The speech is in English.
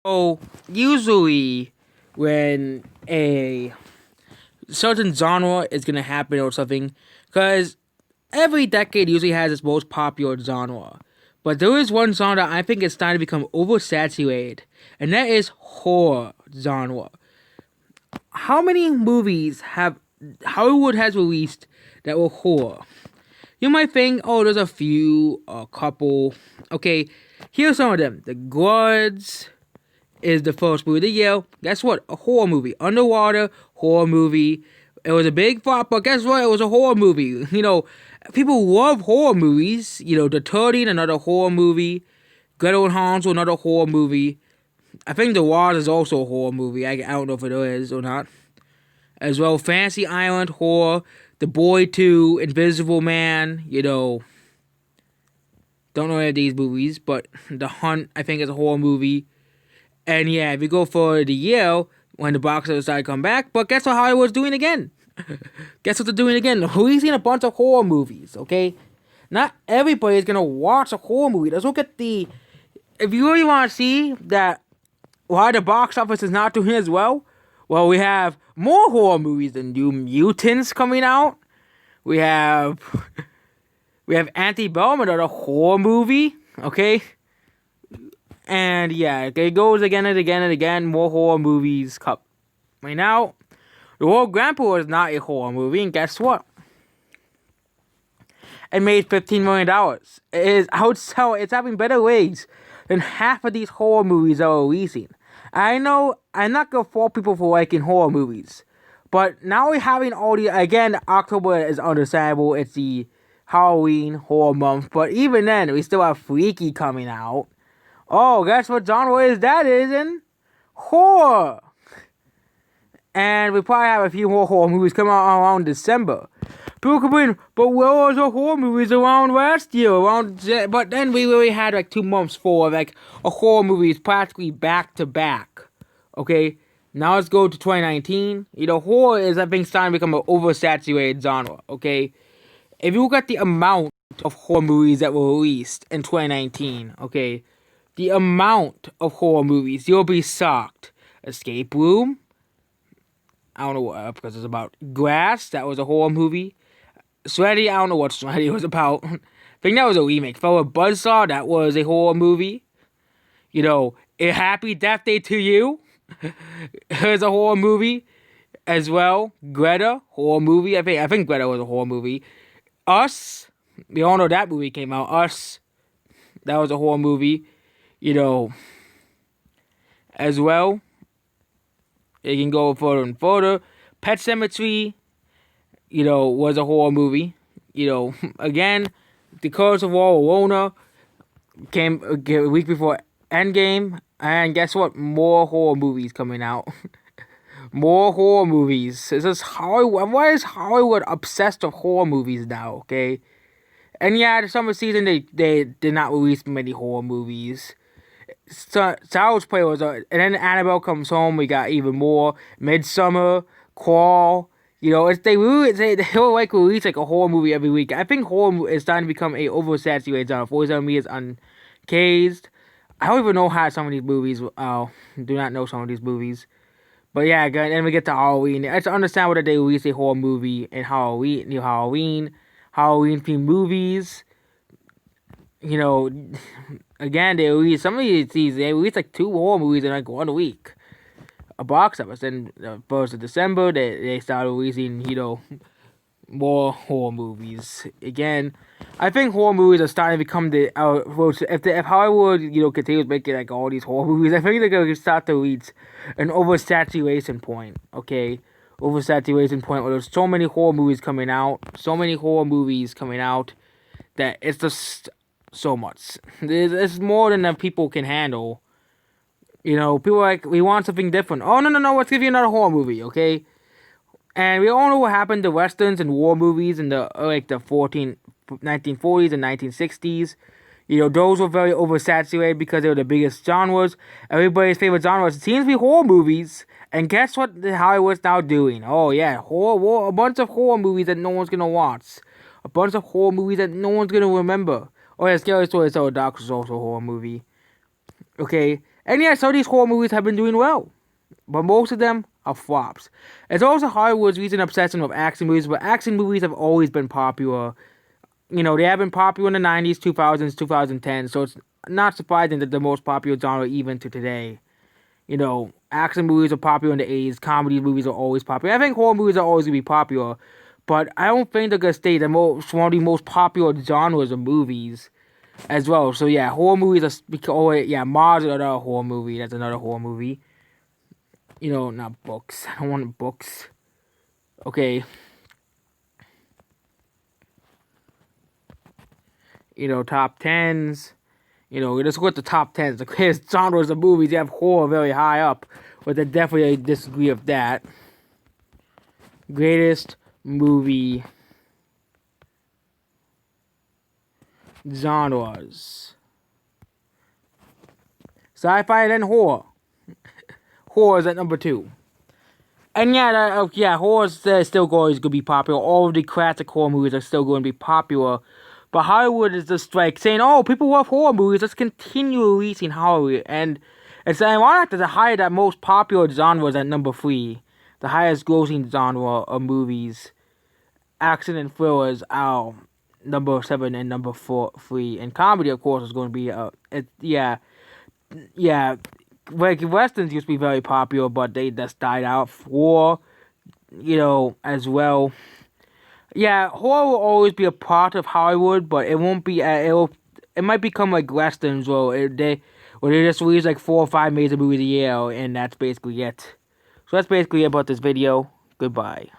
So usually when a certain genre is gonna happen or something, because every decade usually has its most popular genre. But there is one genre I think is starting to become oversaturated, and that is horror genre. How many movies have Hollywood has released that were horror? You might think, oh, there's a few, a couple. Okay, here's some of them. The Grudge is the first movie of the year. Guess what? A horror movie. Underwater horror movie. It was a big flop, but guess what? It was a horror movie. People love horror movies. The 13, another horror movie. Gretel and Hansel, another horror movie. I think The Ward is also a horror movie. I don't know if it is or not. As well, Fantasy Island, horror. The Boy 2, Invisible Man. Don't know any of these movies, but The Hunt, I think, is a horror movie. And yeah, if you go for the year when the box office started to come back, but guess what Hollywood's doing again? Guess what they're doing again? Releasing a bunch of horror movies, okay? Not everybody's gonna watch a horror movie. Let's look at the. If you really want to see that why the box office is not doing as well, well, we have more horror movies than New Mutants coming out. We have we have Antebellum, another horror movie, okay? And yeah, it goes again and again and again. More horror movies come. Right now, The World Grandpa is not a horror movie, and guess what? It made $15 million. It is outsell. It's having better rates than half of these horror movies are releasing. I know I'm not gonna fault people for liking horror movies, but now we're having all the again. October is understandable. It's the Halloween horror month, but even then, we still have Freaky coming out. Oh, guess what genre is that, isn't? Horror! And we probably have a few more horror movies coming out around December. People complain, but where was the horror movies around last year? But then we really had like 2 months for like a horror movies practically back to back. Okay? Now let's go to 2019. Horror is, I think, starting to become an oversaturated genre. Okay? If you look at the amount of horror movies that were released in 2019, okay? The amount of horror movies, you'll be shocked. Escape Room. I don't know what, because it's about Glass. That was a horror movie. Serenity. I don't know what Serenity was about. I think that was a remake. Fellow Buzzsaw. That was a horror movie. A Happy Death Day to You. Is a horror movie as well. Greta, horror movie. I think Greta was a horror movie. Us. We all know that movie came out. Us. That was a horror movie. As well. It can go further and further. Pet Sematary, was a horror movie. Again, The Curse of La Llorona came a week before Endgame. And guess what? More horror movies coming out. More horror movies. It's just Hollywood. Why is Hollywood obsessed with horror movies now, okay? And yeah, the summer season, they did not release many horror movies. Child's Play was and then Annabelle Comes Home. We got even more. Midsummer, Crawl. They will like release like a horror movie every week. I think horror is starting to become a oversaturated genre. 47 Me is uncaged. I don't even know how some of these movies. Do not know some of these movies. But yeah, then we get to Halloween. It's understandable that they release a horror movie in Halloween, new Halloween themed movies. Again, they release some of these. They release like 2 horror movies in like 1 week. A box office. Then first of December, they started releasing more horror movies. Again, I think horror movies are starting to become the if Hollywood continues making like all these horror movies, I think they're gonna start to reach an oversaturation point. Okay, oversaturation point where there's so many horror movies coming out, that it's just so much. It's more than that people can handle. People are like, we want something different. Oh, no, let's give you another horror movie, okay? And we all know what happened to westerns and war movies in the 1940s and 1960s. Those were very oversaturated because they were the biggest genres. Everybody's favorite genre seems to be horror movies. And guess what Hollywood's now doing? Oh, yeah, a bunch of horror movies that no one's gonna watch. A bunch of horror movies that no one's gonna remember. Oh, yeah, Scary Stories to the Dark was also a horror movie. Okay, And yeah, some of these horror movies have been doing well, but most of them are flops. It's also Hollywood's recent obsession with action movies, but action movies have always been popular. You know, they have been popular in the 90s, 2000s, 2010s, so it's not surprising that the most popular genre even to today. You know, action movies are popular in the 80s, comedy movies are always popular. I think horror movies are always going to be popular, but I don't think they're going to stay one of the most popular genres of movies as well. So yeah, horror movies are, Mars is another horror movie, that's another horror movie. You know, not books. I don't want books. Okay. You know, top tens. You know, let's look at the top tens. The greatest genres of movies. You have horror very high up, but I definitely disagree with that. Greatest movie genres. Sci-fi and then horror. Horror is at number 2. And horror is still going to be popular. All of the classic horror movies are still going to be popular. But Hollywood is just like saying, oh, people love horror movies, let's continue releasing Hollywood. And it's ironic that the highest, that most popular genre is at number 3. The highest grossing genre of movies. Action and thrillers are number 7 and number 3. And comedy, of course, is going to be, like westerns used to be very popular, but they just died out. War, as well. Yeah, horror will always be a part of Hollywood, but it won't be. It might become like westerns, where they just release like 4 or 5 major movies a year, and that's basically it. So that's basically it about this video. Goodbye.